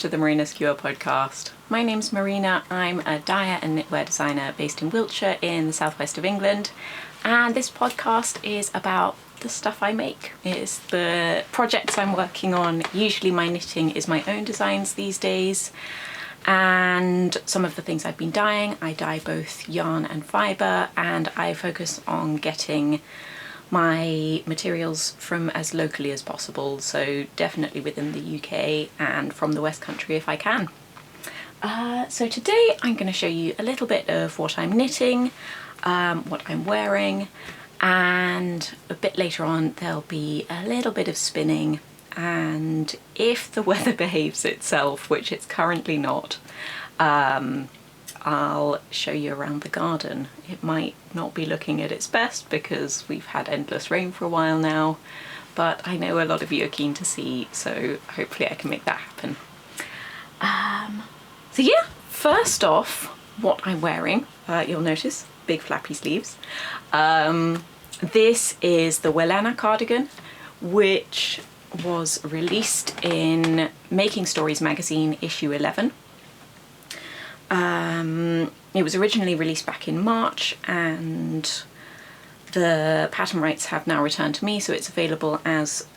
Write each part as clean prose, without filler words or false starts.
to the Marina Skua podcast. My name's Marina. I'm a dyer and knitwear designer based in Wiltshire in the southwest of England, and this podcast is about the stuff I make. It's the projects I'm working on. Usually my knitting is my own designs these days, and some of the things I've been dyeing. I dye both yarn and fibre, and I focus on getting my materials from as locally as possible, so definitely within the UK and from the West Country if I can. So today I'm going to show you a little bit of what I'm knitting, what I'm wearing, and a bit later on there'll be a little bit of spinning, and if the weather behaves itself, which it's currently not, I'll show you around the garden. It might not be looking at its best because we've had endless rain for a while now, but I know a lot of you are keen to see, so hopefully I can make that happen. So yeah, first off, what I'm wearing, you'll notice big flappy sleeves. This is the Welana cardigan, which was released in Making Stories magazine issue 11. It was originally released back in March, and the pattern rights have now returned to me, so it's available as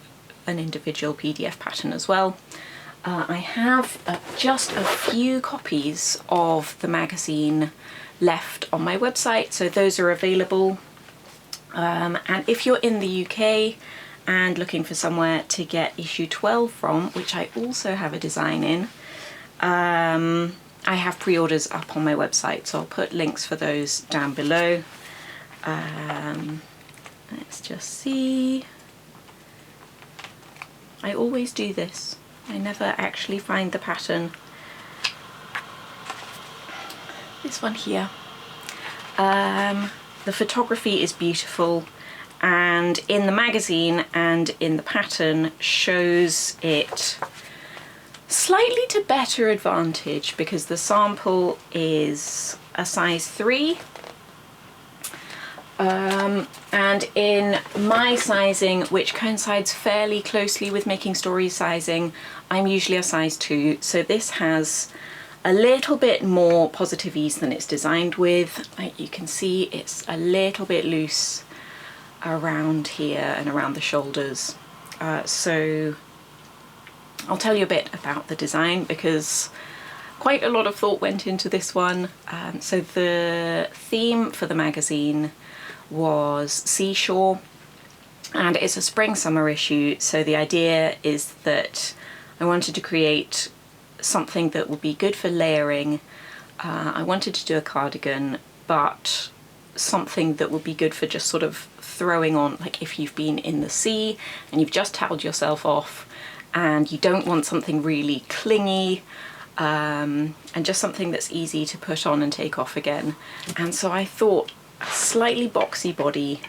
an individual PDF pattern as well. I have just a few copies of the magazine left on my website, so those are available. And if you're in the UK and looking for somewhere to get issue 12 from, which I also have a design in, I have pre-orders up on my website, so I'll put links for those down below. Let's just see. I always do this. I never actually find the pattern. This one here. The photography is beautiful, and in the magazine and in the pattern shows it slightly to better advantage because the sample is a size 3, and in my sizing, which coincides fairly closely with Making Stories sizing, I'm usually a size 2, so this has a little bit more positive ease than it's designed with. Like you can see, it's a little bit loose around here and around the shoulders, so I'll tell you a bit about the design because quite a lot of thought went into this one. So the theme for the magazine was seashore, and it's a spring-summer issue, so the idea is that I wanted to create something that would be good for layering. I wanted to do a cardigan, but something that would be good for just sort of throwing on, like if you've been in the sea and you've just toweled yourself off and you don't want something really clingy, and just something that's easy to put on and take off again. And so I thought a slightly boxy body,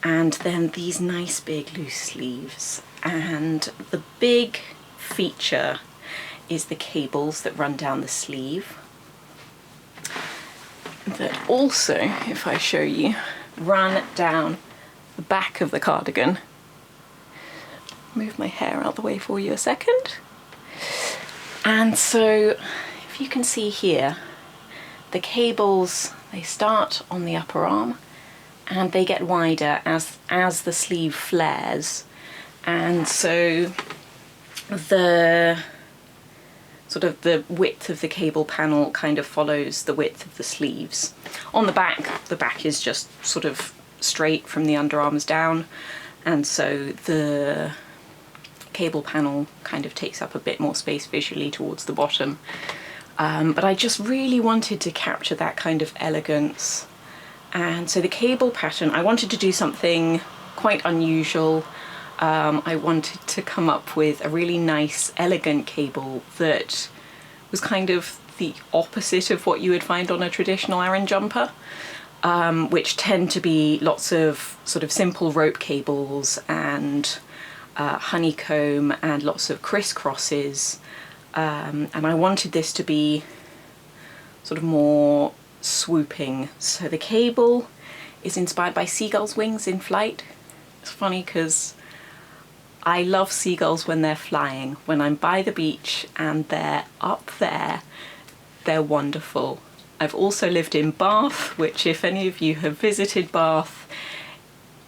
and then these nice big loose sleeves, and the big feature is the cables that run down the sleeve, that also, if I show you, run down the back of the cardigan. Move my hair out the way for you a second. And so if you can see here, the cables, they start on the upper arm and they get wider as the sleeve flares, and so the sort of the width of the cable panel kind of follows the width of the sleeves. On the back is just sort of straight from the underarms down, and so the cable panel kind of takes up a bit more space visually towards the bottom. But I just really wanted to capture that kind of elegance, and so the cable pattern, I wanted to do something quite unusual. I wanted to come up with a really nice, elegant cable that was kind of the opposite of what you would find on a traditional Aran jumper, which tend to be lots of sort of simple rope cables and honeycomb and lots of crisscrosses, and I wanted this to be sort of more swooping. So the cable is inspired by seagulls' wings in flight. It's funny because I love seagulls when they're flying. When I'm by the beach and they're up there, they're wonderful. I've also lived in Bath, which if any of you have visited Bath,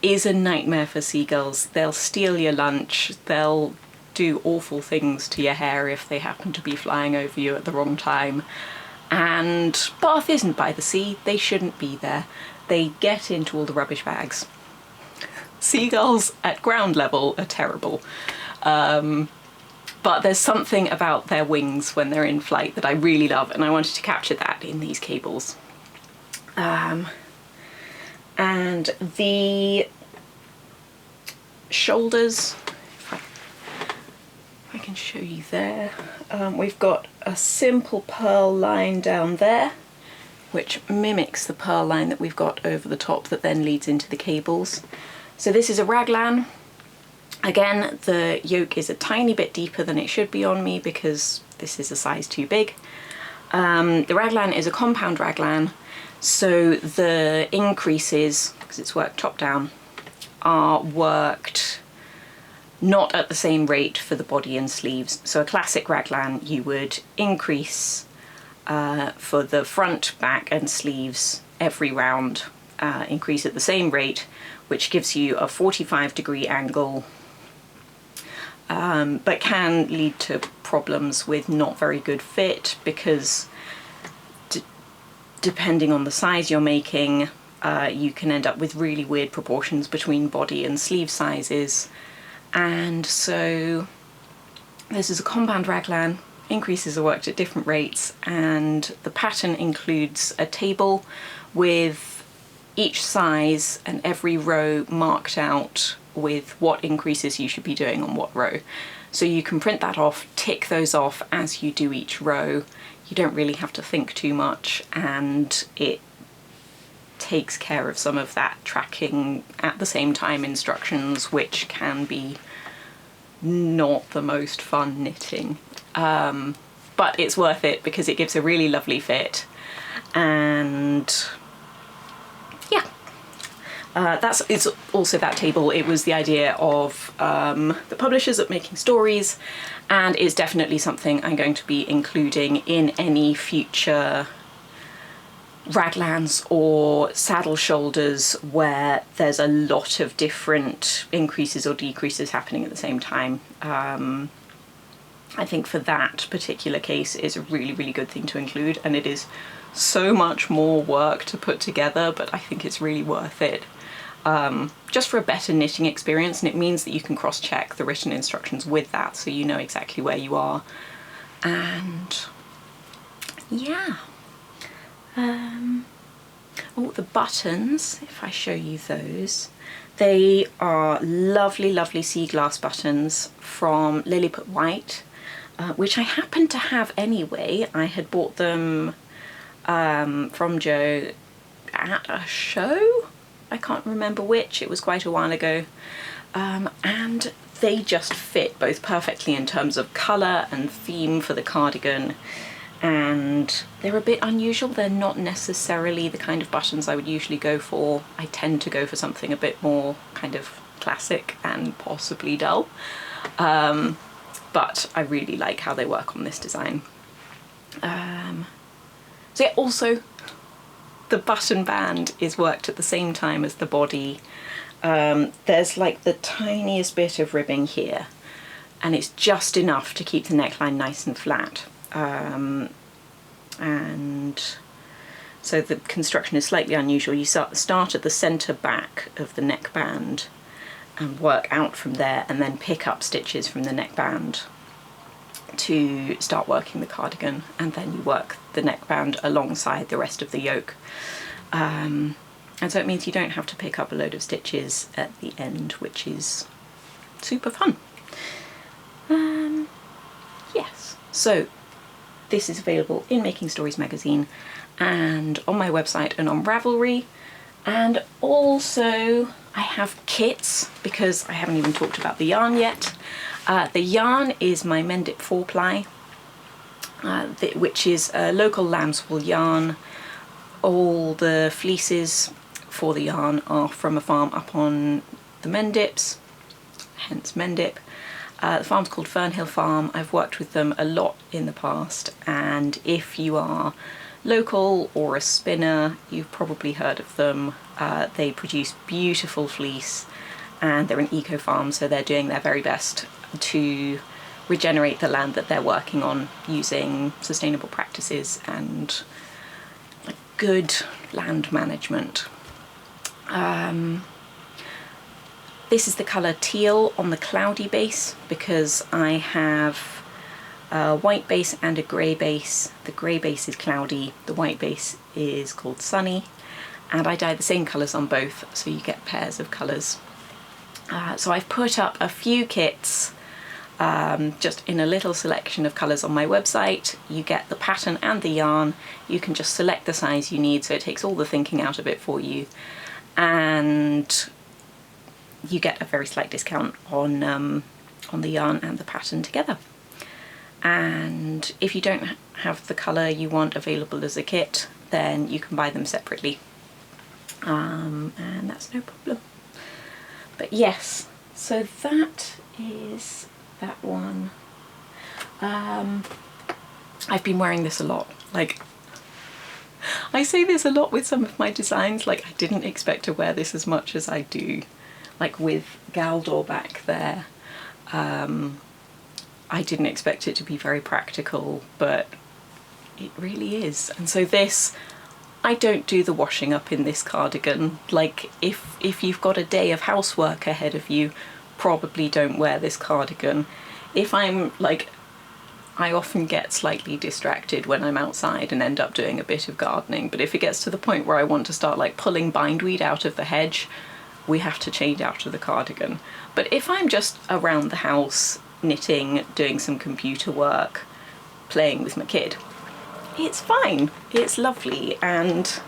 is a nightmare for seagulls. They'll steal your lunch, they'll do awful things to your hair if they happen to be flying over you at the wrong time. And Bath isn't by the sea, they shouldn't be there. They get into all the rubbish bags. Seagulls at ground level are terrible. But there's something about their wings when they're in flight that I really love, and I wanted to capture that in these cables. And the shoulders, if I can show you there, we've got a simple pearl line down there, which mimics the pearl line that we've got over the top that then leads into the cables. So this is a raglan. Again, the yoke is a tiny bit deeper than it should be on me because this is a size too big. The raglan is a compound raglan, so the increases, because it's worked top down, are worked not at the same rate for the body and sleeves. So a classic raglan, you would increase for the front, back and sleeves every round, increase at the same rate, which gives you a 45-degree angle, but can lead to problems with not very good fit because depending on the size you're making, you can end up with really weird proportions between body and sleeve sizes. And so this is a compound raglan, increases are worked at different rates, and the pattern includes a table with each size and every row marked out with what increases you should be doing on what row. So you can print that off, tick those off as you do each row. You don't really have to think too much, and it takes care of some of that tracking at the same time instructions, which can be not the most fun knitting. But it's worth it because it gives a really lovely fit, and yeah. It's also that table. It was the idea of the publishers at Making Stories, and is definitely something I'm going to be including in any future raglans or saddle shoulders where there's a lot of different increases or decreases happening at the same time. I think for that particular case is a really, really good thing to include, and it is so much more work to put together, but I think it's really worth it. Just for a better knitting experience, and it means that you can cross-check the written instructions with that so you know exactly where you are. And yeah. Oh, the buttons, if I show you those, they are lovely, lovely sea glass buttons from Lilliput White, which I happen to have anyway. I had bought them from Jo at a show. I can't remember which, it was quite a while ago. And they just fit both perfectly in terms of colour and theme for the cardigan. And they're a bit unusual. They're not necessarily the kind of buttons I would usually go for. I tend to go for something a bit more kind of classic and possibly dull. But I really like how they work on this design. So yeah, also the button band is worked at the same time as the body. There's like the tiniest bit of ribbing here, and it's just enough to keep the neckline nice and flat. And so the construction is slightly unusual. You start at the centre back of the neckband and work out from there, and then pick up stitches from the neckband to start working the cardigan, and then you work the neckband alongside the rest of the yoke. And so it means you don't have to pick up a load of stitches at the end, which is super fun. Yes, so this is available in Making Stories magazine and on my website and on Ravelry. And also I have kits, because I haven't even talked about the yarn yet. The yarn is my Mend It 4-ply, which is a local lambswool yarn. All the fleeces for the yarn are from a farm up on the Mendips. hence Mendip. The farm's called Fernhill Farm. I've worked with them a lot in the past, and if you are local or a spinner, you've probably heard of them. They produce beautiful fleece, and they're an eco farm, so they're doing their very best to regenerate the land that they're working on using sustainable practices and good land management. This is the colour teal on the cloudy base because I have a white base and a grey base. The grey base is cloudy, the white base is called sunny, and I dye the same colours on both, so you get pairs of colours. So I've put up a few kits just in a little selection of colours on my website. You get the pattern and the yarn. You can just select the size you need, so it takes all the thinking out of it for you, and you get a very slight discount on the yarn and the pattern together. And if you don't have the colour you want available as a kit, then you can buy them separately, and that's no problem. But yes, so that is that one. I've been wearing this a lot. Like, I say this a lot with some of my designs, like I didn't expect to wear this as much as I do. Like with Galdor back there, I didn't expect it to be very practical, but it really is. And so this, I don't do the washing up in this cardigan. Like if you've got a day of housework ahead of you, probably don't wear this cardigan. If I'm like, I often get slightly distracted when I'm outside and end up doing a bit of gardening, but if it gets to the point where I want to start like pulling bindweed out of the hedge, we have to change out of the cardigan. But if I'm just around the house, knitting, doing some computer work, playing with my kid, it's fine, it's lovely, and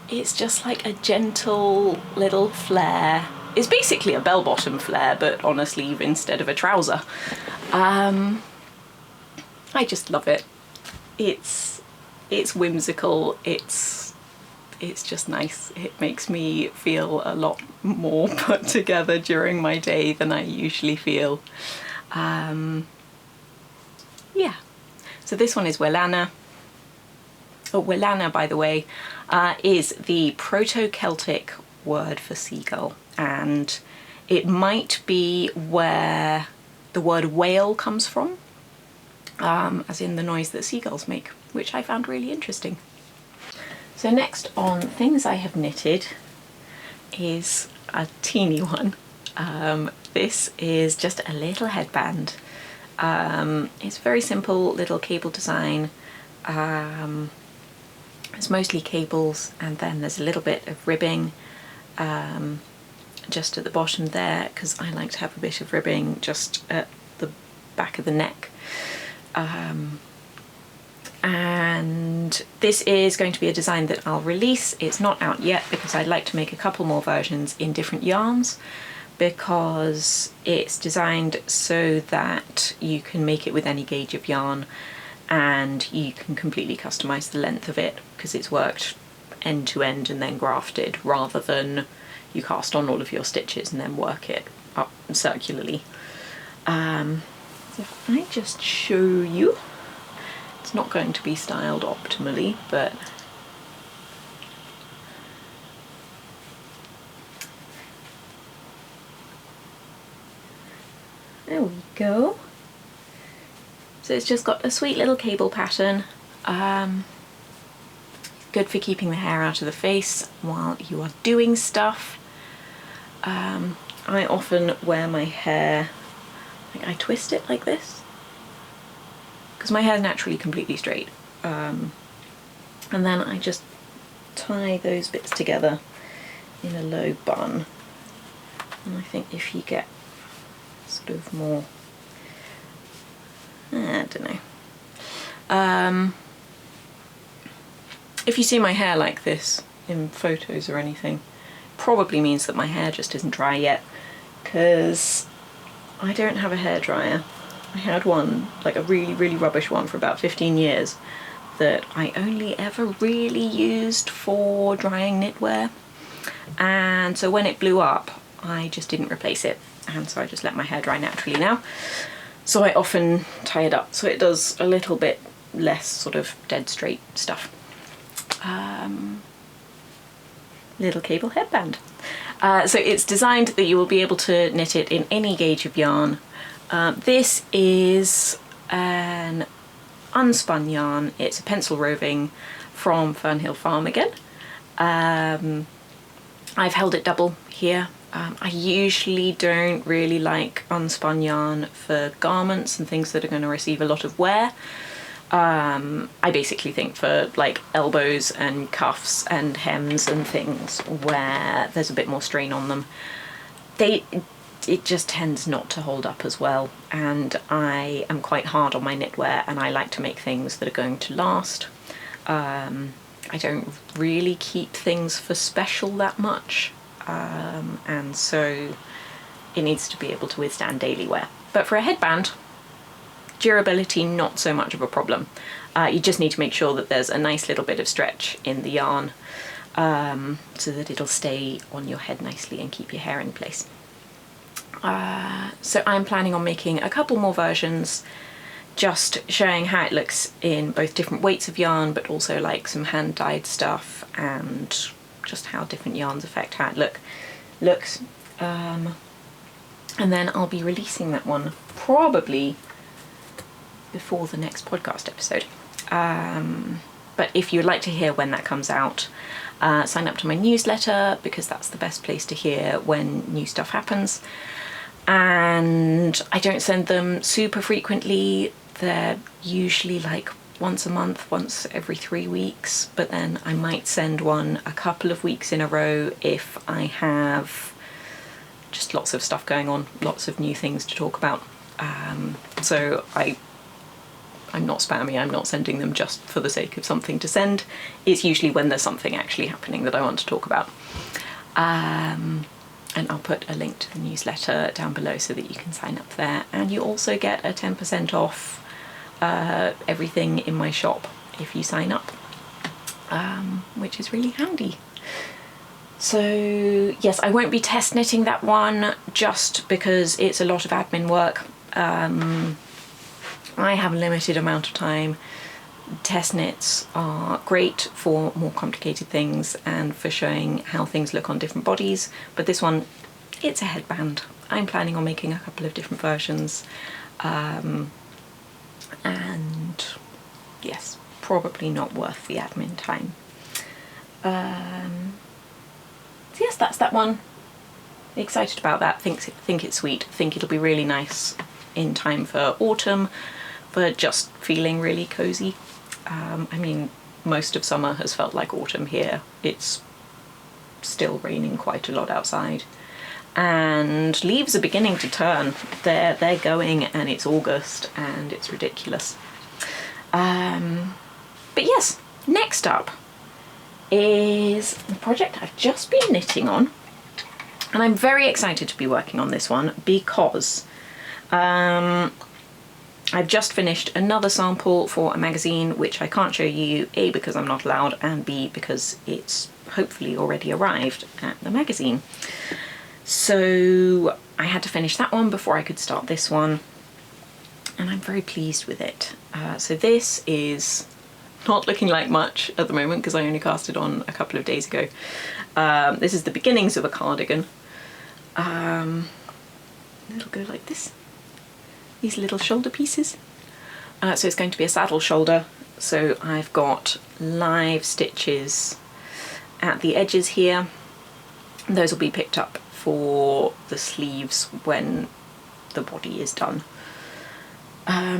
it's just like a gentle little flare. It's basically a bell-bottom flare, but on a sleeve instead of a trouser. I just love it. It's whimsical, it's just nice. It makes me feel a lot more put together during my day than I usually feel. Yeah. So this one is Welana. Oh, Welana, by the way, is the Proto-Celtic word for seagull, and it might be where the word whale comes from, as in the noise that seagulls make, which I found really interesting. So next on things I have knitted is a teeny one. This is just a little headband. It's a very simple little cable design. It's mostly cables, and then there's a little bit of ribbing just at the bottom there, because I like to have a bit of ribbing just at the back of the neck. And this is going to be a design that I'll release. It's not out yet because I'd like to make a couple more versions in different yarns, because it's designed so that you can make it with any gauge of yarn and you can completely customize the length of it, because it's worked end to end and then grafted, rather than you cast on all of your stitches and then work it up circularly. So if I just show you, it's not going to be styled optimally, but there we go. So it's just got a sweet little cable pattern, good for keeping the hair out of the face while you are doing stuff. I often wear my hair, like I twist it like this, because my hair is naturally completely straight, and then I just tie those bits together in a low bun, and I think if you get sort of more, I don't know, if you see my hair like this in photos or anything, probably means that my hair just isn't dry yet, because I don't have a hairdryer. I had one, like a really rubbish one, for about 15 years that I only ever really used for drying knitwear, and so when it blew up I just didn't replace it, and so I just let my hair dry naturally now. So I often tie it up so it does a little bit less sort of dead straight stuff. Little cable headband. So it's designed that you will be able to knit it in any gauge of yarn. This is an unspun yarn. It's a pencil roving from Fernhill Farm again. I've held it double here. I usually don't really like unspun yarn for garments and things that are going to receive a lot of wear. I basically think for like elbows and cuffs and hems and things where there's a bit more strain on them, it just tends not to hold up as well, and I am quite hard on my knitwear and I like to make things that are going to last. I don't really keep things for special that much, and so it needs to be able to withstand daily wear. But for a headband, durability not so much of a problem. You just need to make sure that there's a nice little bit of stretch in the yarn, so that it'll stay on your head nicely and keep your hair in place. So I'm planning on making a couple more versions, just showing how it looks in both different weights of yarn, but also like some hand dyed stuff and just how different yarns affect how it looks. And then I'll be releasing that one probably before the next podcast episode. But if you'd like to hear when that comes out, sign up to my newsletter, because that's the best place to hear when new stuff happens. And I don't send them super frequently. They're usually like once a month, once every 3 weeks, but then I might send one a couple of weeks in a row if I have just lots of stuff going on, lots of new things to talk about. So I'm not spammy, I'm not sending them just for the sake of something to send. It's usually when there's something actually happening that I want to talk about. And I'll put a link to the newsletter down below so that you can sign up there. And you also get a 10% off everything in my shop if you sign up, which is really handy. So yes, I won't be test knitting that one just because it's a lot of admin work. I have a limited amount of time. Test knits are great for more complicated things and for showing how things look on different bodies, but this one, it's a headband. I'm planning on making a couple of different versions, and yes, probably not worth the admin time. So yes, that's that one. Excited about that. Think it's sweet. Think it'll be really nice in time for autumn, for just feeling really cozy. I mean, most of summer has felt like autumn here. It's still raining quite a lot outside, and leaves are beginning to turn. They're going, and it's August, and it's ridiculous. But yes, next up is the project I've just been knitting on, and I'm very excited to be working on this one because I've just finished another sample for a magazine which I can't show you, A, because I'm not allowed, and B, because it's hopefully already arrived at the magazine. So I had to finish that one before I could start this one, and I'm very pleased with it. So this is not looking like much at the moment because I only cast it on a couple of days ago. This is the beginnings of a cardigan. It'll go like this. These little shoulder pieces. So it's going to be a saddle shoulder. So I've got live stitches at the edges here. Those will be picked up for the sleeves when the body is done.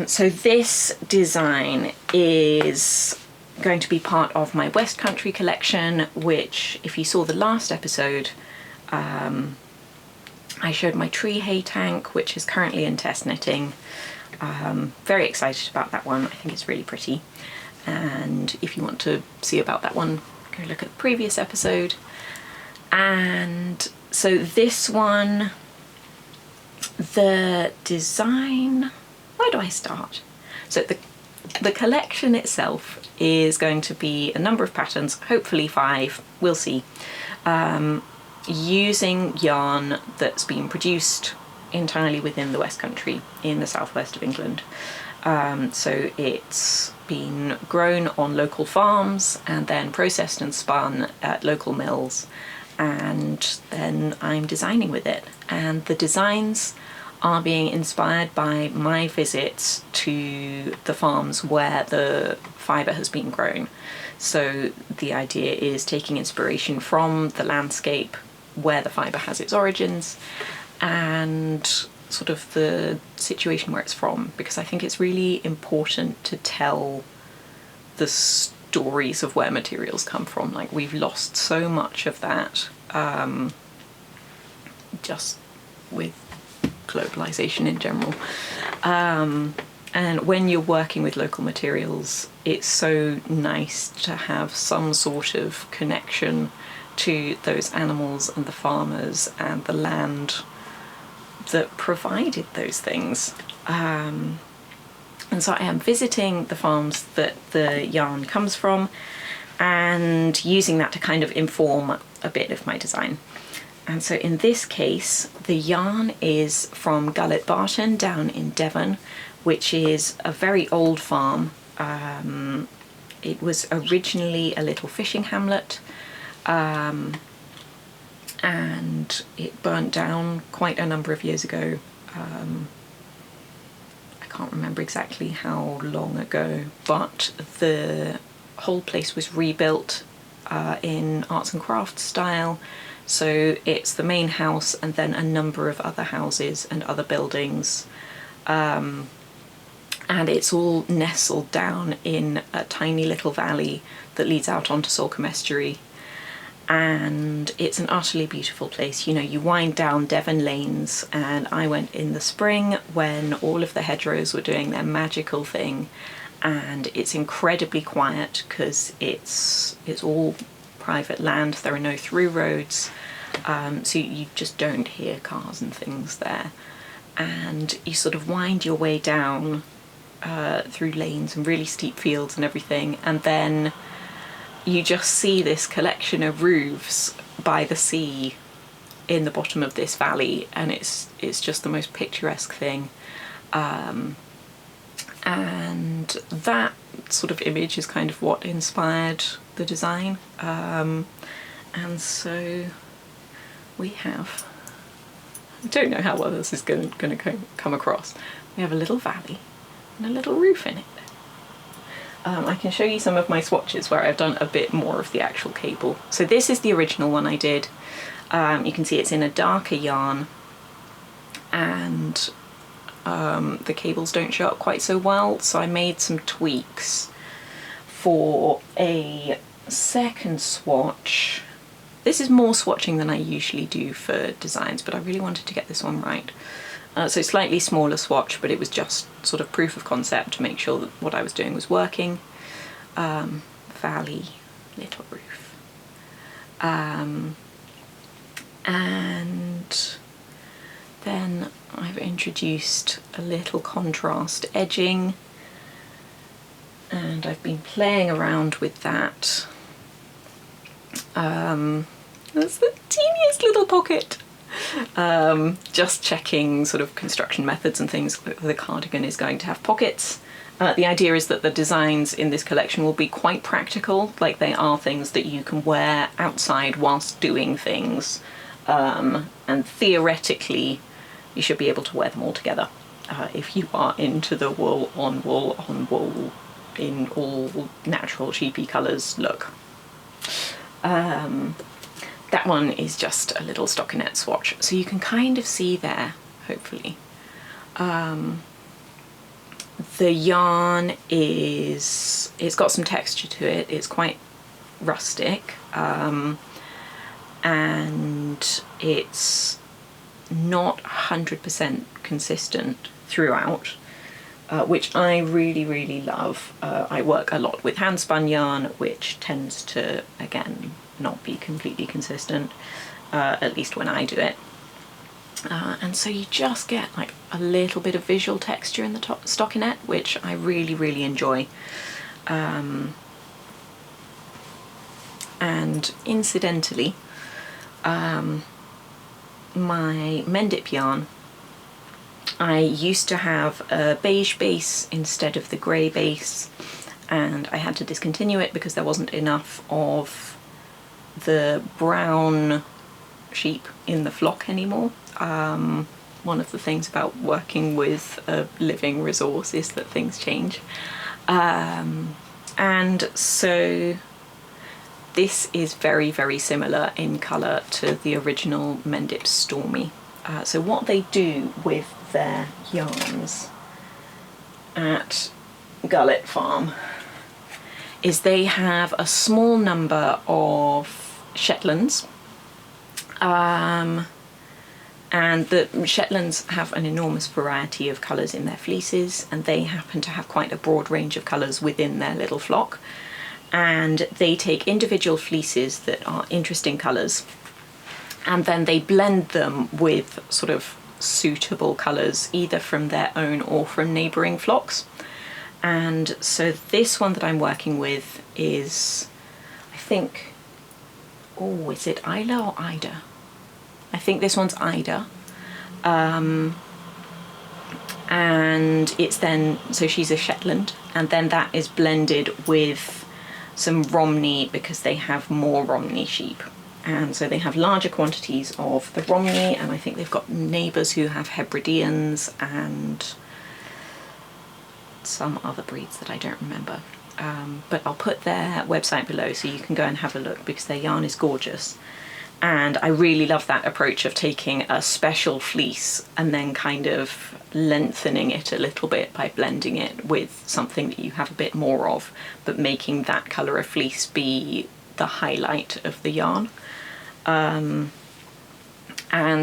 So this design is going to be part of my West Country collection, which, if you saw the last episode, I showed my tree hay tank, which is currently in test knitting. Very excited about that one. I think it's really pretty. And if you want to see about that one, go look at the previous episode. And so this one, the design, where do I start? So the collection itself is going to be a number of patterns, hopefully 5, we'll see. Using yarn that's been produced entirely within the West Country in the southwest of England. So it's been grown on local farms and then processed and spun at local mills, and then I'm designing with it. And the designs are being inspired by my visits to the farms where the fibre has been grown. So the idea is taking inspiration from the landscape where the fibre has its origins and sort of the situation where it's from, because I think it's really important to tell the stories of where materials come from. Like, we've lost so much of that just with globalization in general. And when you're working with local materials, it's so nice to have some sort of connection to those animals and the farmers and the land that provided those things. And so I am visiting the farms that the yarn comes from and using that to kind of inform a bit of my design. And so in this case, the yarn is from Gullet Barton down in Devon, which is a very old farm. It was originally a little fishing hamlet, and it burnt down quite a number of years ago. I can't remember exactly how long ago, but the whole place was rebuilt in arts and crafts style. So it's the main house and then a number of other houses and other buildings. And it's all nestled down in a tiny little valley that leads out onto Salcombe Estuary. And it's an utterly beautiful place. You know, you wind down Devon lanes, and I went in the spring when all of the hedgerows were doing their magical thing, and it's incredibly quiet because it's all private land. There are no through roads, so you just don't hear cars and things there. And you sort of wind your way down through lanes and really steep fields and everything, and then you just see this collection of roofs by the sea in the bottom of this valley, and it's just the most picturesque thing. And that sort of image is kind of what inspired the design. And so we have, I don't know how well this is going to come across. We have a little valley and a little roof in it. I can show you some of my swatches where I've done a bit more of the actual cable. So this is the original one I did. You can see it's in a darker yarn, and the cables don't show up quite so well, so I made some tweaks for a second swatch. This is more swatching than I usually do for designs, but I really wanted to get this one right. So slightly smaller swatch, but it was just sort of proof of concept to make sure that what I was doing was working. Valley, little roof. And then I've introduced a little contrast edging, and I've been playing around with that. That's the teeniest little pocket. Just checking sort of construction methods and things. The cardigan is going to have pockets. The idea is that the designs in this collection will be quite practical, like they are things that you can wear outside whilst doing things, and theoretically you should be able to wear them all together if you are into the wool on wool on wool in all natural sheepy colours look. That one is just a little stockinette swatch, so you can kind of see there, hopefully. The yarn it's got some texture to it, it's quite rustic, and it's not 100% consistent throughout, which I really love. I work a lot with hand spun yarn, which tends to, again, not be completely consistent, at least when I do it. And so you just get like a little bit of visual texture in the stockinette, which I really enjoy. And incidentally, my Mendip yarn I used to have a beige base instead of the grey base, and I had to discontinue it because there wasn't enough of the brown sheep in the flock anymore. One of the things about working with a living resource is that things change. And so this is very, very similar in colour to the original Mendip Stormy. So what they do with their yarns at Gullet Farm is they have a small number of Shetlands, and the Shetlands have an enormous variety of colours in their fleeces, and they happen to have quite a broad range of colours within their little flock, and they take individual fleeces that are interesting colours and then they blend them with sort of suitable colours either from their own or from neighbouring flocks. And so this one that I'm working with is, I think, oh, is it Isla or Ida? I think this one's Ida. And it's then, so she's a Shetland, and then that is blended with some Romney because they have more Romney sheep. And so they have larger quantities of the Romney, and I think they've got neighbours who have Hebrideans and some other breeds that I don't remember. But I'll put their website below so you can go and have a look because their yarn is gorgeous. And I really love that approach of taking a special fleece and then kind of lengthening it a little bit by blending it with something that you have a bit more of, but making that colour of fleece be the highlight of the yarn. And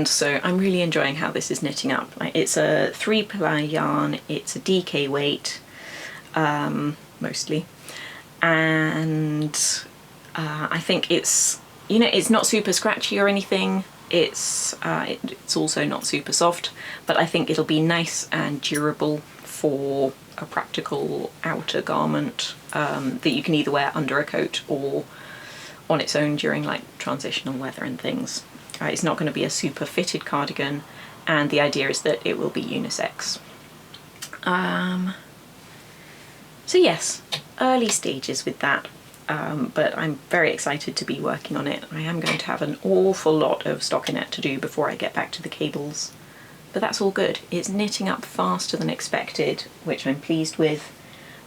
so I'm really enjoying how this is knitting up. It's a 3-ply yarn, it's a DK weight, mostly, and I think it's, you know, it's not super scratchy or anything. It's also not super soft, but I think it'll be nice and durable for a practical outer garment that you can either wear under a coat or on its own during like transitional weather and things. It's not going to be a super fitted cardigan, and the idea is that it will be unisex. So yes, early stages with that. But I'm very excited to be working on it. I am going to have an awful lot of stockinette to do before I get back to the cables, but that's all good. It's knitting up faster than expected, which I'm pleased with,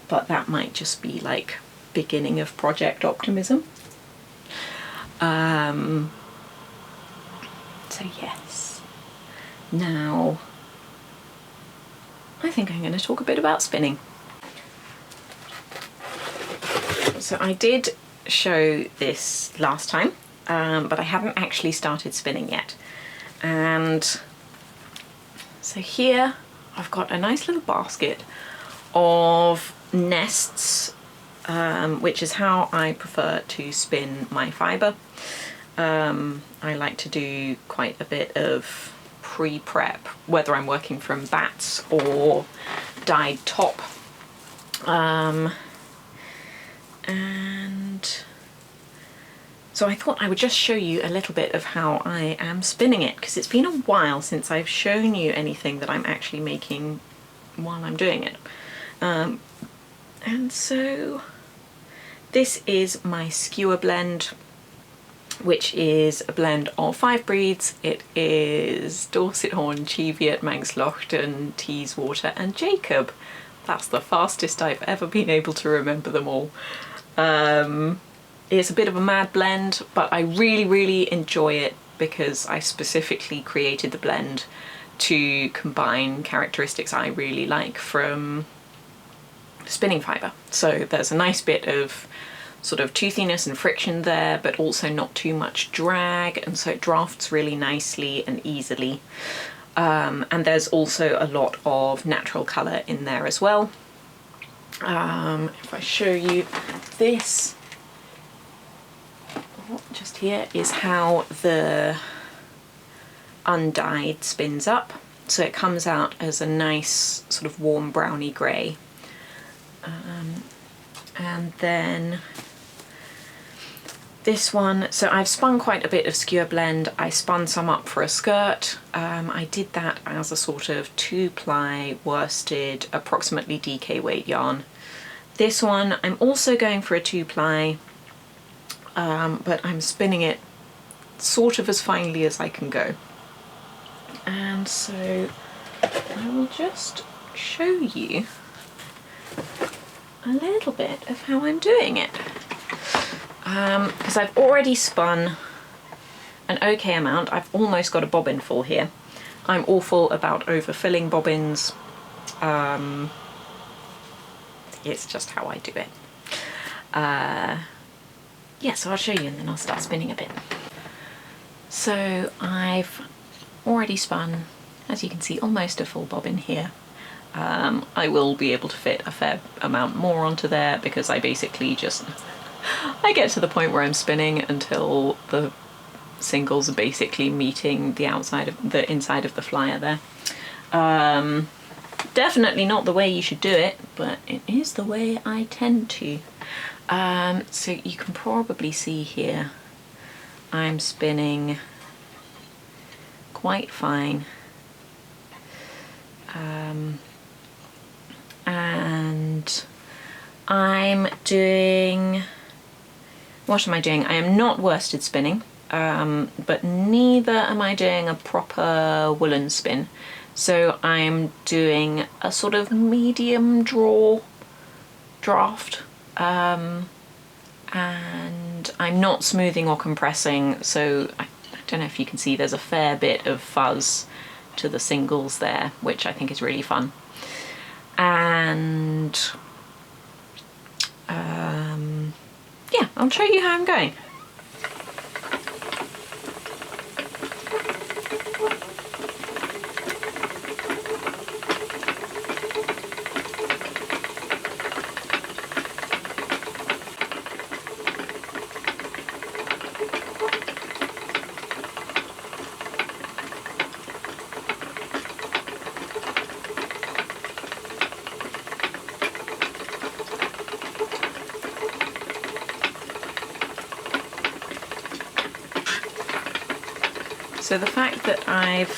but that might just be like beginning of project optimism. So yes, now I think I'm going to talk a bit about spinning. So I did show this last time, but I haven't actually started spinning yet. And so here I've got a nice little basket of nests, which is how I prefer to spin my fibre. I like to do quite a bit of pre-prep, whether I'm working from bats or dyed top. And so I thought I would just show you a little bit of how I am spinning it, because it's been a while since I've shown you anything that I'm actually making while I'm doing it. And so this is my Skua blend, which is a blend of 5 breeds. It is Dorset Horn, Cheviot, Manxlochten, Teeswater and Jacob. That's the fastest I've ever been able to remember them all. It's a bit of a mad blend, but I really enjoy it because I specifically created the blend to combine characteristics I really like from spinning fibre. So there's a nice bit of sort of toothiness and friction there, but also not too much drag, and so it drafts really nicely and easily. And there's also a lot of natural colour in there as well. If I show you this, just here is how the undyed spins up. So it comes out as a nice sort of warm browny grey. And then This one, so I've spun quite a bit of skewer blend. I spun some up for a skirt. I did that as a sort of 2-ply worsted, approximately DK weight yarn. This one, I'm also going for a 2-ply, but I'm spinning it sort of as finely as I can go. And so I will just show you a little bit of how I'm doing it. Because I've already spun an okay amount. I've almost got a bobbin full here. I'm awful about overfilling bobbins. It's just how I do it. Yeah, so I'll show you and then I'll start spinning a bit. So I've already spun, as you can see, almost a full bobbin here. I will be able to fit a fair amount more onto there because I basically just, I get to the point where I'm spinning until the singles are basically meeting the inside of the flyer there. Definitely not the way you should do it, but it is the way I tend to. So you can probably see here I'm spinning quite fine. And I'm doing, what am I doing? I am not worsted spinning, but neither am I doing a proper woolen spin. So I'm doing a sort of medium draft, and I'm not smoothing or compressing, so I don't know if you can see there's a fair bit of fuzz to the singles there, which I think is really fun. And yeah, I'll show you how I'm going. So the fact that I've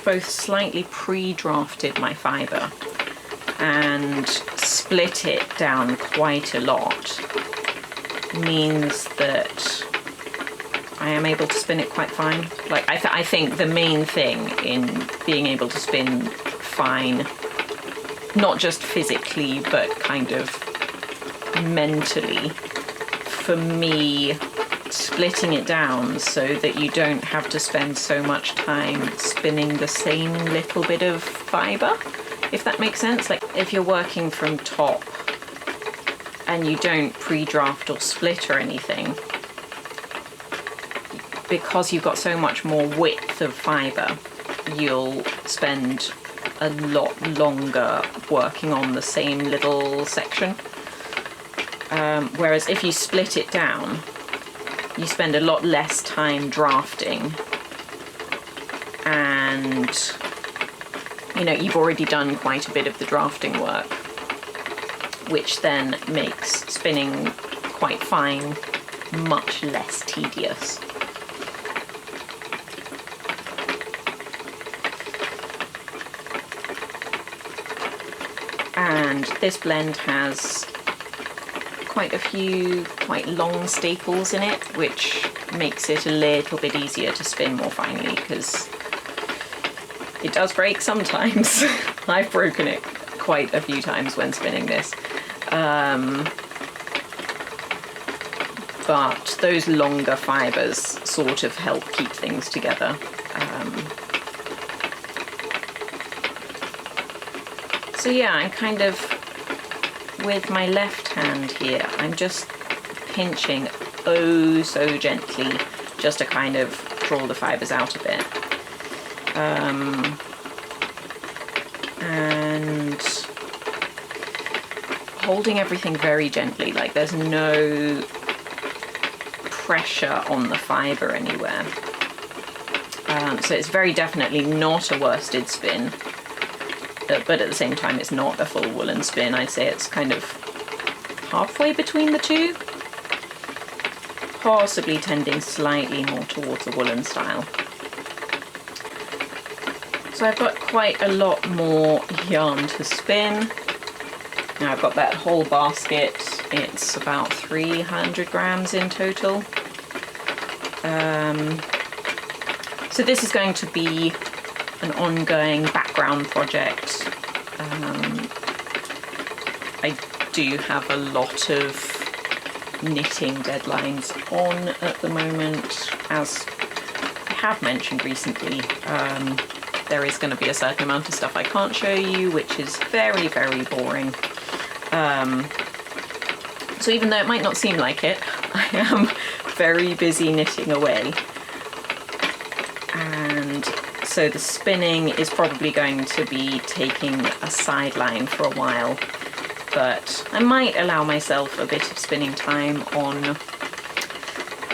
both slightly pre-drafted my fibre and split it down quite a lot means that I am able to spin it quite fine. Like I think the main thing in being able to spin fine, not just physically but kind of mentally, for me, splitting it down so that you don't have to spend so much time spinning the same little bit of fibre, if that makes sense. Like if you're working from top and you don't pre-draft or split or anything, because you've got so much more width of fibre, you'll spend a lot longer working on the same little section. Whereas if you split it down, you spend a lot less time drafting, and you know, you've already done quite a bit of the drafting work, which then makes spinning quite fine much less tedious. And this blend has quite a few quite long staples in it, which makes it a little bit easier to spin more finely, because it does break sometimes. I've broken it quite a few times when spinning this. But those longer fibres sort of help keep things together. So yeah, I'm kind of, with my left hand here, I'm just pinching oh so gently just to kind of draw the fibres out a bit. And holding everything very gently, like there's no pressure on the fibre anywhere. So it's very definitely not a worsted spin, but at the same time it's not a full woolen spin. I'd say it's kind of halfway between the two, possibly tending slightly more towards a woolen style. So I've got quite a lot more yarn to spin. Now I've got that whole basket, it's about 300 grams in total. So this is going to be an ongoing background project. I do have a lot of knitting deadlines on at the moment. As I have mentioned recently, there is going to be a certain amount of stuff I can't show you, which is very, very boring. So even though it might not seem like it, I am very busy knitting away. And so the spinning is probably going to be taking a sideline for a while, but I might allow myself a bit of spinning time on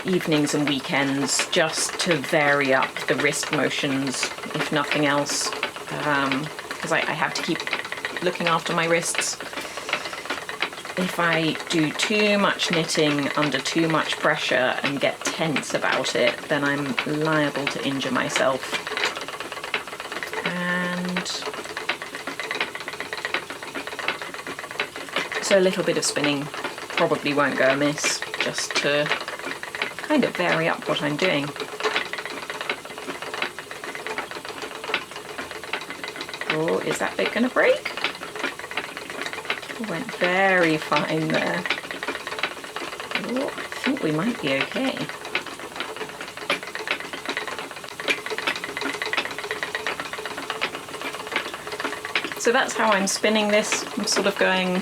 evenings and weekends just to vary up the wrist motions, if nothing else, because I have to keep looking after my wrists. If I do too much knitting under too much pressure and get tense about it, then I'm liable to injure myself. And so a little bit of spinning probably won't go amiss, just to kind of vary up what I'm doing. Oh, is that bit gonna break? Went very fine there. Oh, I think we might be okay. So that's how I'm spinning this. I'm sort of going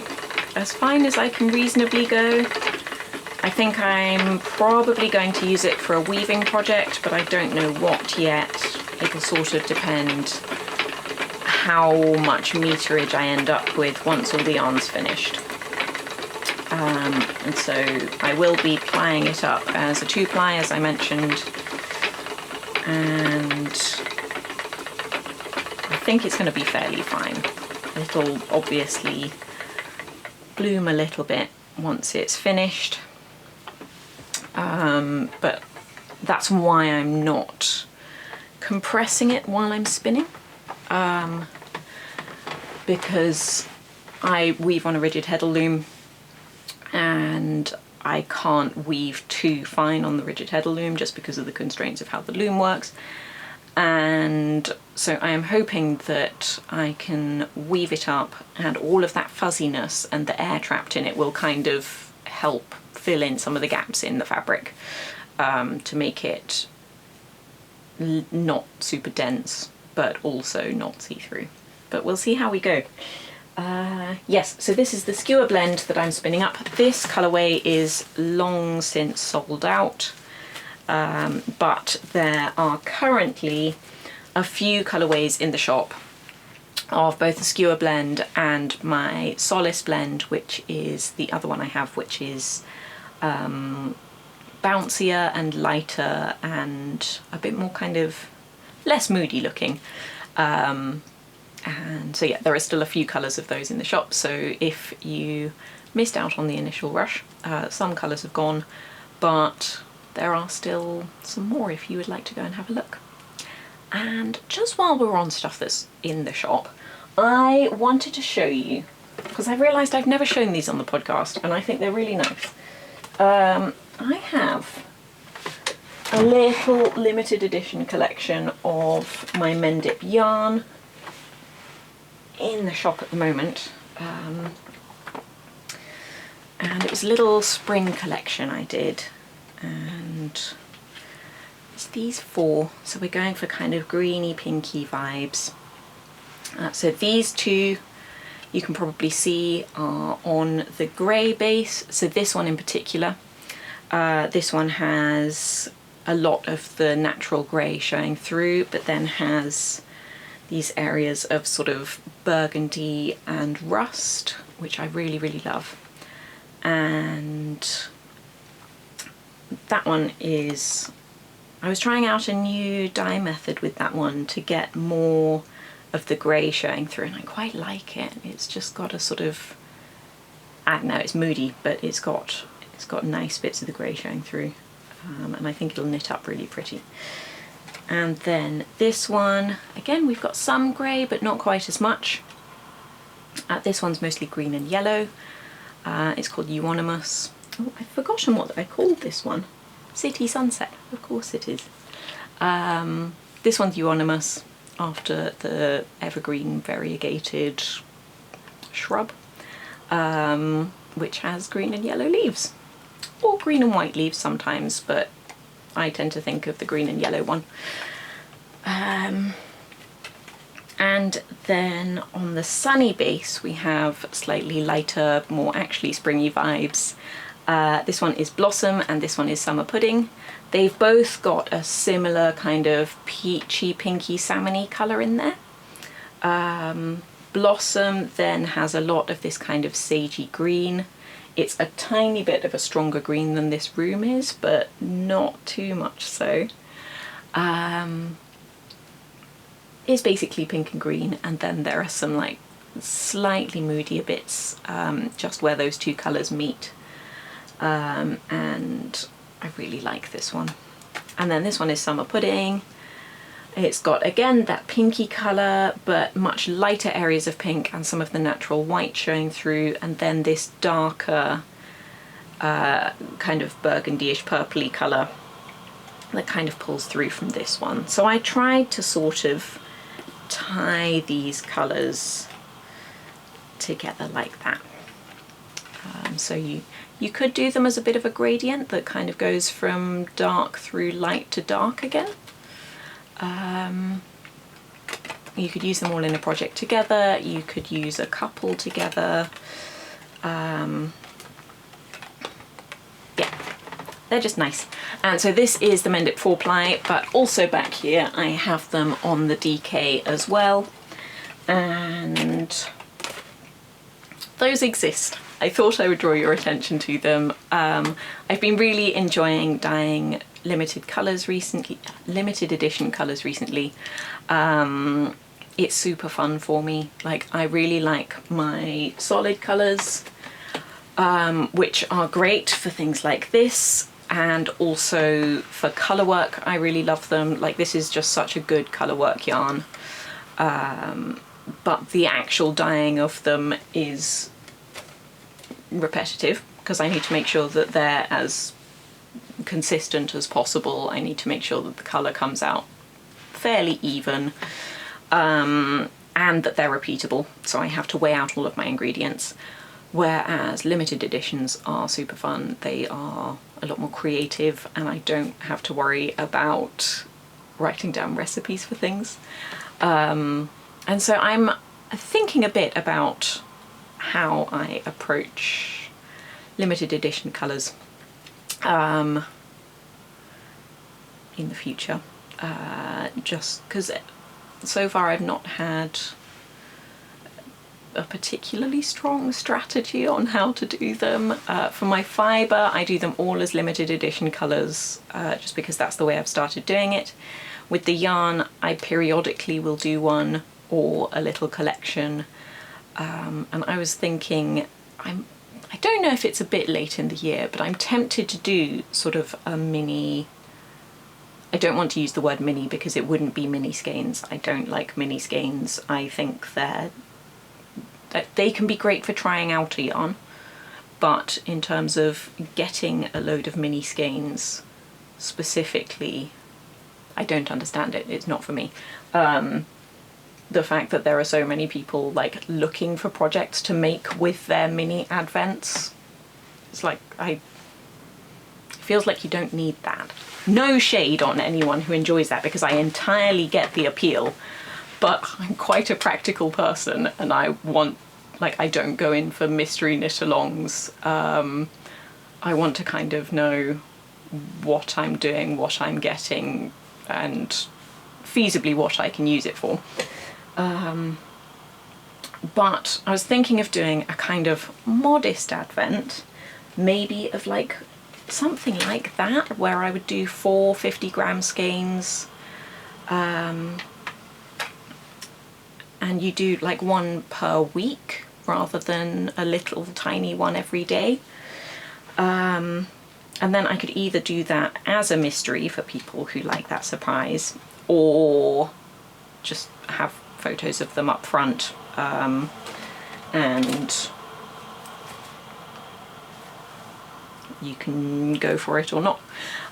as fine as I can reasonably go. I think I'm probably going to use it for a weaving project, but I don't know what yet. It'll sort of depend how much meterage I end up with once all the yarn's finished. And so I will be plying it up as a 2-ply, as I mentioned, and I think it's going to be fairly fine. It'll obviously bloom a little bit once it's finished, but that's why I'm not compressing it while I'm spinning. Because I weave on a rigid heddle loom and I can't weave too fine on the rigid heddle loom just because of the constraints of how the loom works. And so I am hoping that I can weave it up and all of that fuzziness and the air trapped in it will kind of help fill in some of the gaps in the fabric, to make it not super dense but also not see-through. But we'll see how we go. Yes, so this is the Skua blend that I'm spinning up. This colourway is long since sold out, but there are currently a few colourways in the shop of both the Skua blend and my Solace blend, which is the other one I have, which is bouncier and lighter and a bit more kind of less moody looking. And so yeah, there are still a few colours of those in the shop, so if you missed out on the initial rush, some colours have gone, but there are still some more if you would like to go and have a look. And just while we're on stuff that's in the shop, I wanted to show you, because I've realised I've never shown these on the podcast and I think they're really nice. I have a little limited edition collection of my Mendip yarn in the shop at the moment, and it was a little spring collection I did, and it's these 4, so we're going for kind of greeny pinky vibes. So these 2 you can probably see are on the grey base, so this one in particular, this one has a lot of the natural grey showing through, but then has these areas of sort of burgundy and rust, which I really, really love. And that one is, I was trying out a new dye method with that one to get more of the grey showing through, and I quite like it. It's just got a sort of no, it's moody, but it's got nice bits of the grey showing through, and I think it'll knit up really pretty. And then this one, again, we've got some grey, but not quite as much. This one's mostly green and yellow. It's called Euonymus. Oh, I've forgotten what I called this one. City Sunset, of course it is. This one's Euonymus, after the evergreen variegated shrub, which has green and yellow leaves, or green and white leaves sometimes, but I tend to think of the green and yellow one. And then on the sunny base we have slightly lighter, more actually springy vibes. This one is Blossom and this one is Summer Pudding. They've both got a similar kind of peachy, pinky, salmony colour in there. Blossom then has a lot of this kind of sagey green. It's a tiny bit of a stronger green than this room is, but not too much so. It's basically pink and green, and then there are some like slightly moodier bits just where those two colours meet. And I really like this one. And then this one is Summer Pudding. It's got, again, that pinky colour, but much lighter areas of pink and some of the natural white showing through, and then this darker kind of burgundy-ish purpley colour that kind of pulls through from this one. So I tried to sort of tie these colours together like that. So you could do them as a bit of a gradient that kind of goes from dark through light to dark again. You could use them all in a project together, you could use a couple together. Yeah, they're just nice. And so this is the Mend It 4-ply, but also back here I have them on the DK as well. And those exist. I thought I would draw your attention to them. I've been really enjoying dyeing limited colours recently, limited edition colours recently. It's super fun for me. Like, I really like my solid colours, which are great for things like this, and also for colour work I really love them. Like, this is just such a good colour work yarn, but the actual dyeing of them is repetitive because I need to make sure that they're as consistent as possible. I need to make sure that the colour comes out fairly even, and that they're repeatable, so I have to weigh out all of my ingredients. Whereas limited editions are super fun, they are a lot more creative, and I don't have to worry about writing down recipes for things. And so I'm thinking a bit about how I approach limited edition colours in the future, just because so far I've not had a particularly strong strategy on how to do them. For my fibre, I do them all as limited edition colours, just because that's the way I've started doing it. With the yarn, I periodically will do one or a little collection, and I was thinking, I don't know if it's a bit late in the year, but I'm tempted to do sort of a mini, I don't want to use the word mini because it wouldn't be mini skeins. I don't like mini skeins. I think they can be great for trying out a yarn, but in terms of getting a load of mini skeins specifically, I don't understand it. It's not for me. The fact that there are so many people like looking for projects to make with their mini advents, it's like, it feels like you don't need that. No shade on anyone who enjoys that, because I entirely get the appeal, but I'm quite a practical person and I want, like, I don't go in for mystery knit-alongs. I want to kind of know what I'm doing, what I'm getting, and feasibly what I can use it for. But I was thinking of doing a kind of modest advent, maybe of like something like that, where I would do 4 50-gram skeins, and you do like one per week, rather than a little tiny one every day. And then I could either do that as a mystery for people who like that surprise, or just have photos of them up front, and you can go for it or not.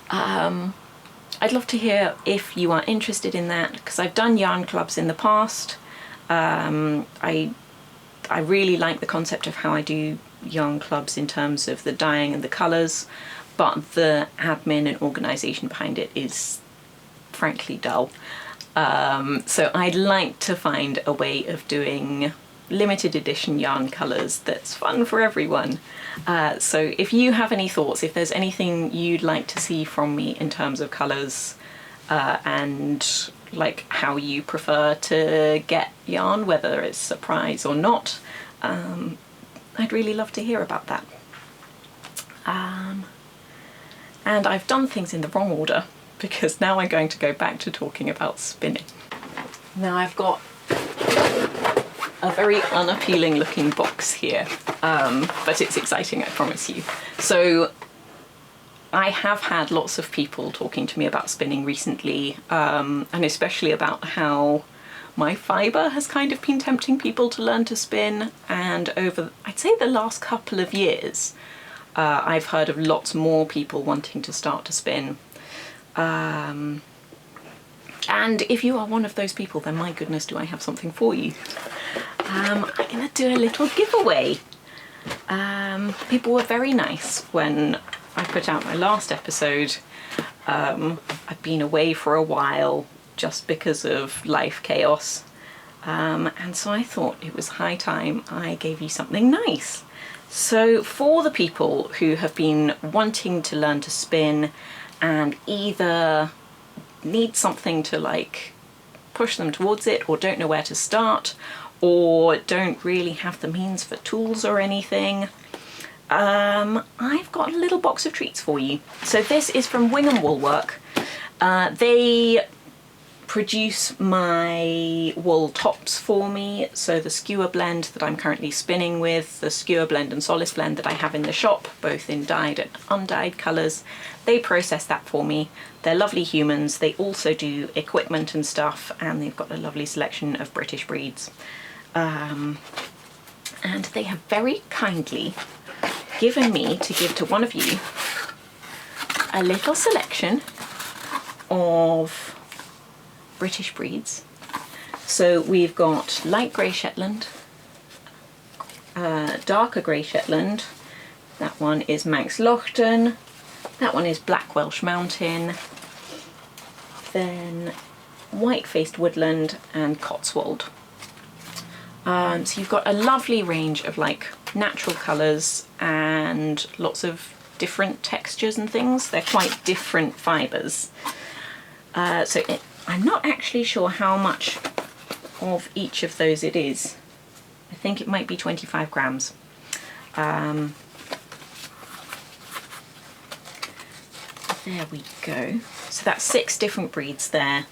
I'd love to hear if you are interested in that, because I've done yarn clubs in the past. I really like the concept of how I do yarn clubs in terms of the dyeing and the colours, but the admin and organisation behind it is frankly dull. So I'd like to find a way of doing limited edition yarn colours that's fun for everyone. So if you have any thoughts, if there's anything you'd like to see from me in terms of colours, and like how you prefer to get yarn, whether it's surprise or not, I'd really love to hear about that. And I've done things in the wrong order, because now I'm going to go back to talking about spinning. Now I've got a very unappealing looking box here, but it's exciting, I promise you. So I have had lots of people talking to me about spinning recently, and especially about how my fibre has kind of been tempting people to learn to spin, and over, I'd say, the last couple of years, I've heard of lots more people wanting to start to spin. And if you are one of those people, then my goodness, do I have something for you. I'm gonna do a little giveaway. People were very nice when I put out my last episode. I've been away for a while just because of life chaos, and so I thought it was high time I gave you something nice. So for the people who have been wanting to learn to spin and either need something to like push them towards it, or don't know where to start, or don't really have the means for tools or anything, I've got a little box of treats for you. So this is from Wingham Woolwork. They produce my wool tops for me, so the Skua blend that I'm currently spinning with, the Skua blend and Solace blend that I have in the shop, both in dyed and undyed colours, they process that for me. They're lovely humans. They also do equipment and stuff, and they've got a lovely selection of British breeds. And they have very kindly given me to give to one of you a little selection of British breeds. So we've got light grey Shetland, darker grey Shetland, that one is Manx Lochtan, that one is Black Welsh Mountain, then white-faced woodland and Cotswold. So you've got a lovely range of like natural colours and lots of different textures and things. They're quite different fibres. I'm not actually sure how much of each of those it is. I think it might be 25 grams. There we go. So that's 6 different breeds there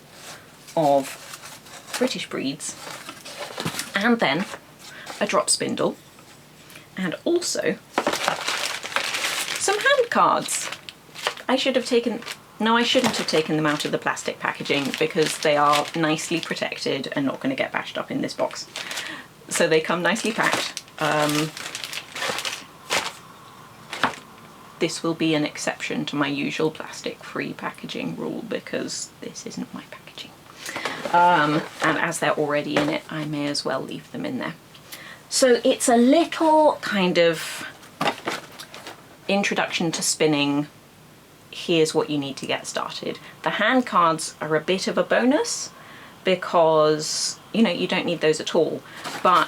of British breeds. And then a drop spindle, and also some hand cards. I shouldn't have taken them out of the plastic packaging, because they are nicely protected and not going to get bashed up in this box. So they come nicely packed. This will be an exception to my usual plastic-free packaging rule, because this isn't my packaging. And as they're already in it, I may as well leave them in there. So it's a little kind of introduction to spinning. Here's what you need to get started. The hand cards are a bit of a bonus, because you don't need those at all. But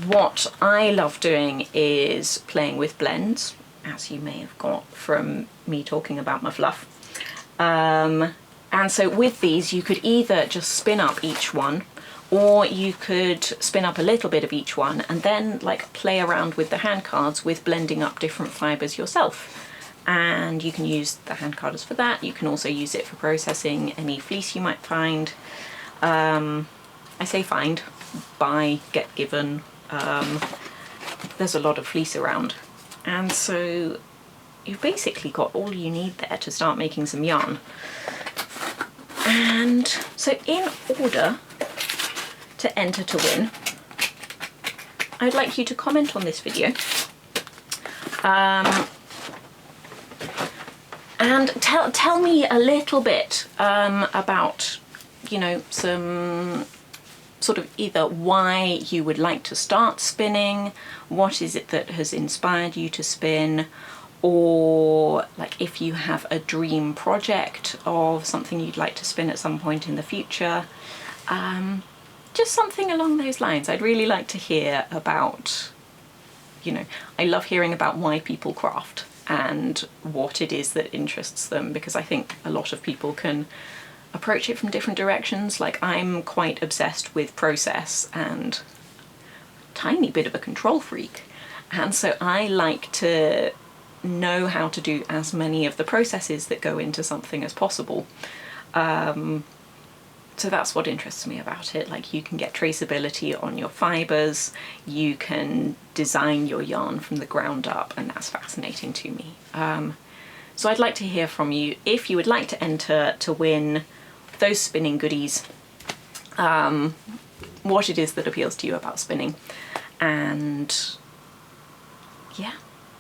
what I love doing is playing with blends, as you may have got from me talking about my fluff. And so with these, you could either just spin up each one, or you could spin up a little bit of each one and then like play around with the hand cards with blending up different fibres yourself. And you can use the hand carders for that. You can also use it for processing any fleece you might find. I say find, buy, get given. there's a lot of fleece around. And so you've basically got all you need there to start making some yarn. And so in order to enter to win, I'd like you to comment on this video and tell me a little bit about, you know, some sort of either why you would like to start spinning, what is it that has inspired you to spin, or like if you have a dream project of something you'd like to spin at some point in the future. Just something along those lines. I'd really like to hear about, you know, I love hearing about why people craft and what it is that interests them, because I think a lot of people can approach it from different directions. Like, I'm quite obsessed with process and a tiny bit of a control freak, and so I like to know how to do as many of the processes that go into something as possible. So that's what interests me about it. Like, you can get traceability on your fibres, you can design your yarn from the ground up, and that's fascinating to me. So I'd like to hear from you if you would like to enter to win those spinning goodies, what it is that appeals to you about spinning. And yeah,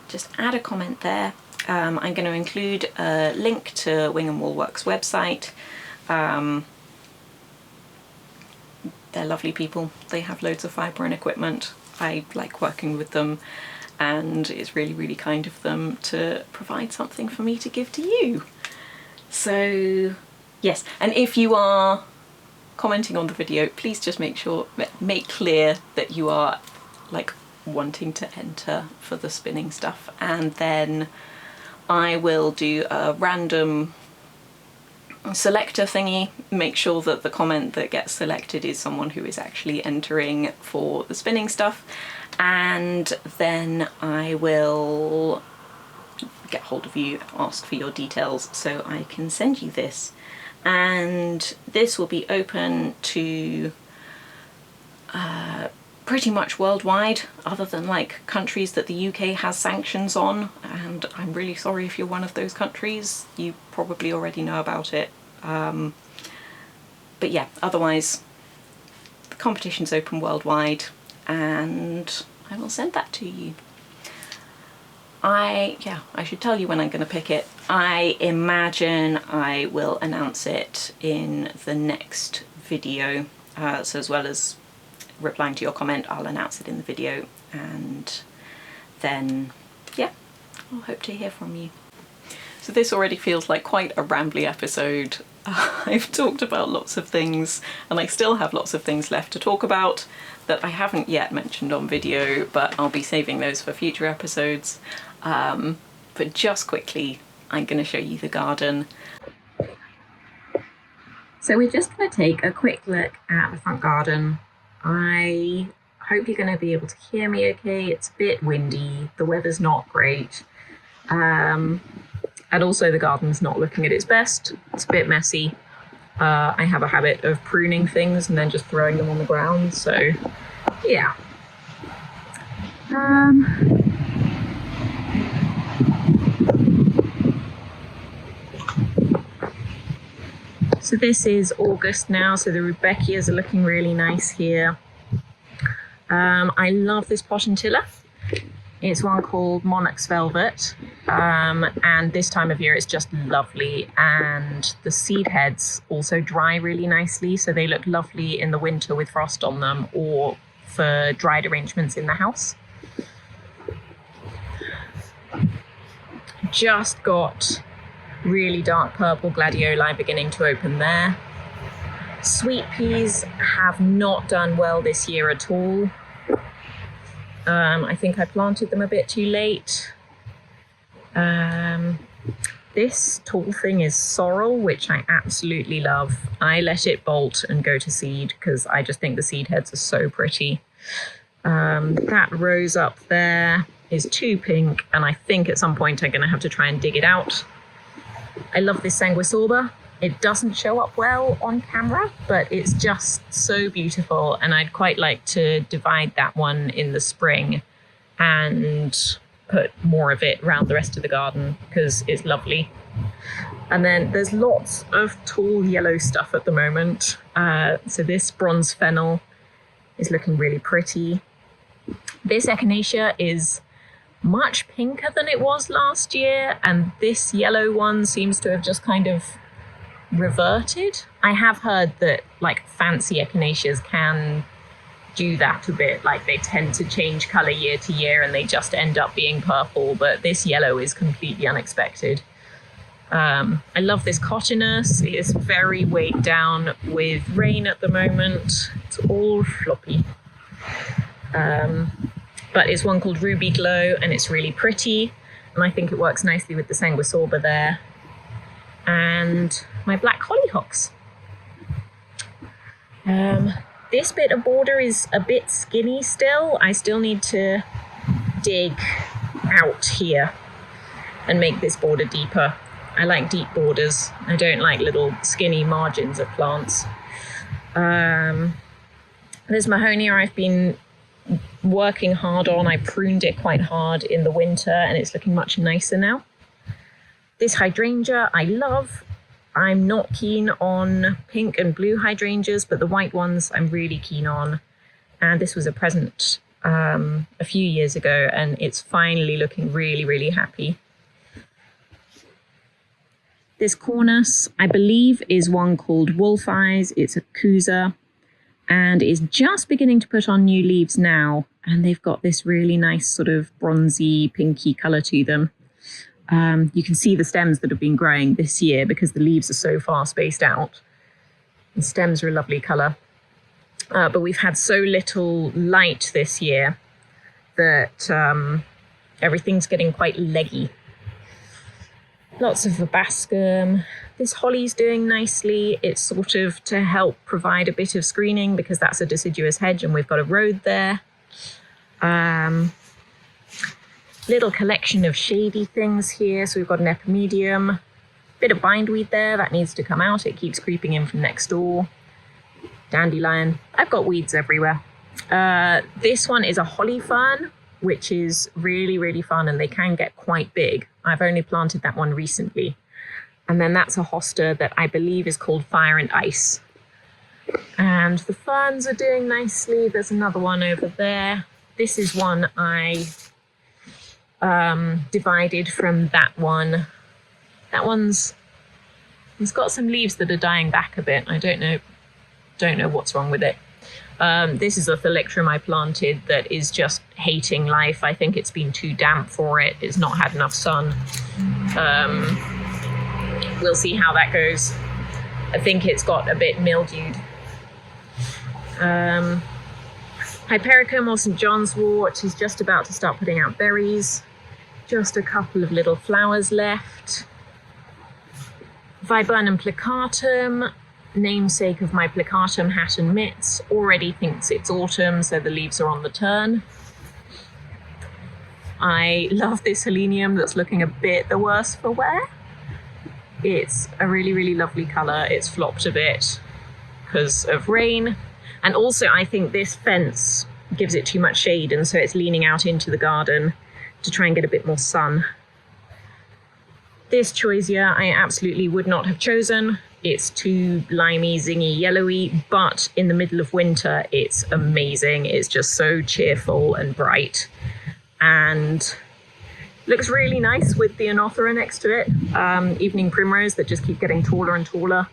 just add a comment there. I'm going to include a link to Wing and Wool Works website. They're lovely people. They have loads of fibre and equipment. I like working with them, and it's really, really kind of them to provide something for me to give to you. So yes, and if you are commenting on the video, please just make clear that you are like wanting to enter for the spinning stuff, and then I will do a random selector thingy, make sure that the comment that gets selected is someone who is actually entering for the spinning stuff, and then I will get hold of you, ask for your details so I can send you this. And this will be open to pretty much worldwide, other than like countries that the UK has sanctions on, and I'm really sorry if you're one of those countries, you probably already know about it. But yeah, otherwise the competition's open worldwide, and I will send that to you. I should tell you when I'm going to pick it. I imagine I will announce it in the next video, so as well as replying to your comment, I'll announce it in the video, and then yeah, I'll hope to hear from you. So this already feels like quite a rambly episode. I've talked about lots of things, and I still have lots of things left to talk about that I haven't yet mentioned on video, but I'll be saving those for future episodes. But just quickly, I'm going to show you the garden. So we're just going to take a quick look at the front garden. I hope you're going to be able to hear me okay. It's a bit windy, the weather's not great, and also the garden's not looking at its best. It's a bit messy. I have a habit of pruning things and then just throwing them on the ground, so yeah. So this is August now, so the Rudbeckias are looking really nice here. I love this potentilla. It's one called Monarch's Velvet, and this time of year it's just lovely, and the seed heads also dry really nicely, so they look lovely in the winter with frost on them, or for dried arrangements in the house. Just got really dark purple gladioli beginning to open there. Sweet peas have not done well this year at all. I think I planted them a bit too late. This tall thing is sorrel, which I absolutely love. I let it bolt and go to seed because I just think the seed heads are so pretty. That rose up there is too pink, and I think at some point I'm going to have to try and dig it out. I love this sanguisorba. It doesn't show up well on camera, but it's just so beautiful, and I'd quite like to divide that one in the spring and put more of it around the rest of the garden because it's lovely. And then there's lots of tall yellow stuff at the moment. So this bronze fennel is looking really pretty. This echinacea is much pinker than it was last year, and this yellow one seems to have just kind of reverted. I have heard that like fancy echinaceas can do that a bit, like they tend to change colour year to year and they just end up being purple, but this yellow is completely unexpected. I love this cotinus. It is very weighed down with rain at the moment. It's all floppy. But it's one called Ruby Glow, and it's really pretty, and I think it works nicely with the sanguisorba there. And my black hollyhocks. This bit of border is a bit skinny still. I still need to dig out here and make this border deeper. I like deep borders. I don't like little skinny margins of plants. There's Mahonia I've been working hard on. I pruned it quite hard in the winter and it's looking much nicer now. This hydrangea I love. I'm not keen on pink and blue hydrangeas, but the white ones I'm really keen on. And this was a present a few years ago, and it's finally looking really, really happy. This cornus, I believe, is one called Wolf Eyes. It's a Kusa, and is just beginning to put on new leaves now. And they've got this really nice sort of bronzy, pinky colour to them. You can see the stems that have been growing this year because the leaves are so far spaced out. The stems are a lovely colour. But we've had so little light this year that everything's getting quite leggy. Lots of verbascum. This holly's doing nicely. It's sort of to help provide a bit of screening because that's a deciduous hedge and we've got a road there. Little collection of shady things here. So we've got an epimedium, bit of bindweed there that needs to come out. It keeps creeping in from next door. Dandelion. I've got weeds everywhere. This one is a holly fern, which is really, really fun, and they can get quite big. I've only planted that one recently. And then that's a hosta that I believe is called Fire and Ice. And the ferns are doing nicely. There's another one over there. This is one I divided from that one. That one's, it's got some leaves that are dying back a bit. I don't know what's wrong with it. This is a thalictrum I planted that is just hating life. I think it's been too damp for it. It's not had enough sun. We'll see how that goes. I think it's got a bit mildewed. Hypericum or St. John's wort is just about to start putting out berries. Just a couple of little flowers left. Viburnum plicatum, namesake of my plicatum hat and mitts, already thinks it's autumn, so the leaves are on the turn. I love this helenium that's looking a bit the worse for wear. It's a really, really lovely colour. It's flopped a bit because of rain. And also I think this fence gives it too much shade, and so it's leaning out into the garden to try and get a bit more sun. This choisia I absolutely would not have chosen. It's too limey, zingy, yellowy, but in the middle of winter, it's amazing. It's just so cheerful and bright, and looks really nice with the Anothera next to it. Evening primrose that just keep getting taller and taller,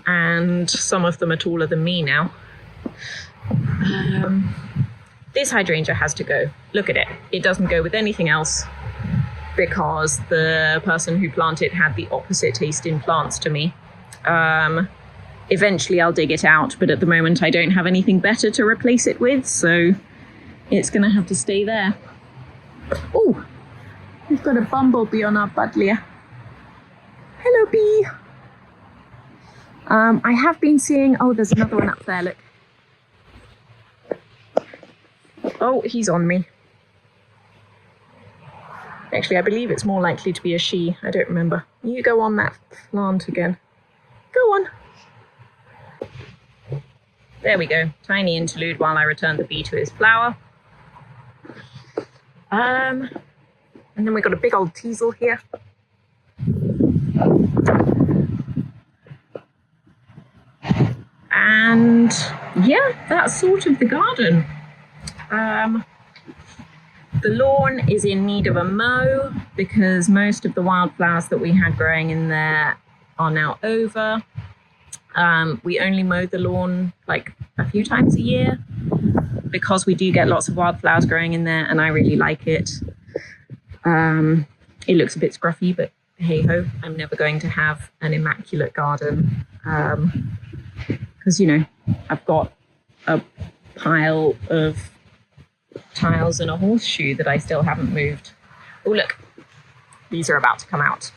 and some of them are taller than me now. This hydrangea has to go. Look at it. It doesn't go with anything else because the person who planted it had the opposite taste in plants to me. Eventually I'll dig it out, but at the moment I don't have anything better to replace it with, so it's gonna have to stay there. Oh, we've got a bumblebee on our buddleia. Hello, bee. I have been seeing, oh, there's another one up there, look. Oh, he's on me. Actually, I believe it's more likely to be a she. I don't remember. You go on that plant again. Go on. There we go. Tiny interlude while I return the bee to his flower. And then we've got a big old teasel here. And yeah, that's sort of the garden. The lawn is in need of a mow because most of the wildflowers that we had growing in there are now over. We only mow the lawn like a few times a year because we do get lots of wildflowers growing in there, and I really like it. It looks a bit scruffy, but hey ho, I'm never going to have an immaculate garden because, you know, I've got a pile of tiles and a horseshoe that I still haven't moved. Oh look, these are about to come out.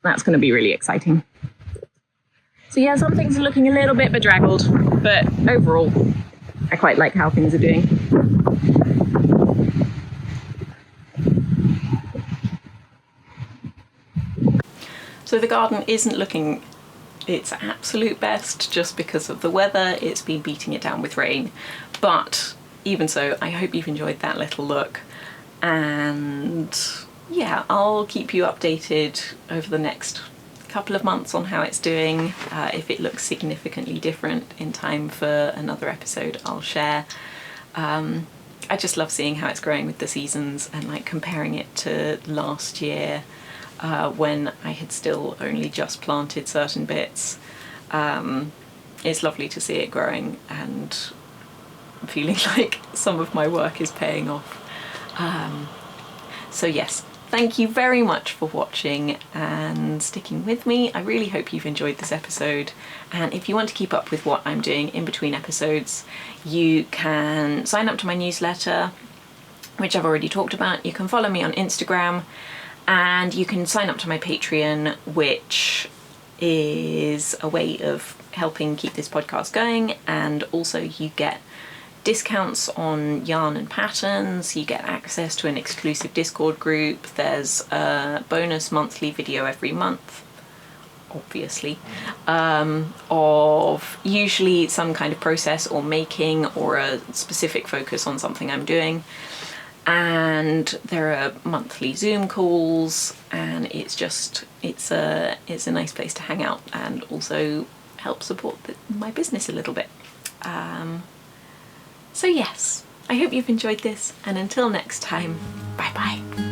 That's going to be really exciting. So yeah, some things are looking a little bit bedraggled, but overall I quite like how things are doing. So the garden isn't looking its absolute best just because of the weather. It's been beating it down with rain, but even so, I hope you've enjoyed that little look, and yeah, I'll keep you updated over the next couple of months on how it's doing. If it looks significantly different in time for another episode, I'll share. I just love seeing how it's growing with the seasons and like comparing it to last year when I had still only just planted certain bits. It's lovely to see it growing and feeling like some of my work is paying off. So yes, thank you very much for watching and sticking with me. I really hope you've enjoyed this episode, and if you want to keep up with what I'm doing in between episodes, you can sign up to my newsletter, which I've already talked about. You can follow me on Instagram, and you can sign up to my Patreon, which is a way of helping keep this podcast going, and also you get discounts on yarn and patterns, you get access to an exclusive Discord group, there's a bonus monthly video every month, obviously, of usually some kind of process or making or a specific focus on something I'm doing. And there are monthly Zoom calls, and it's a nice place to hang out and also help support my business a little bit. So yes, I hope you've enjoyed this, and until next time, bye bye.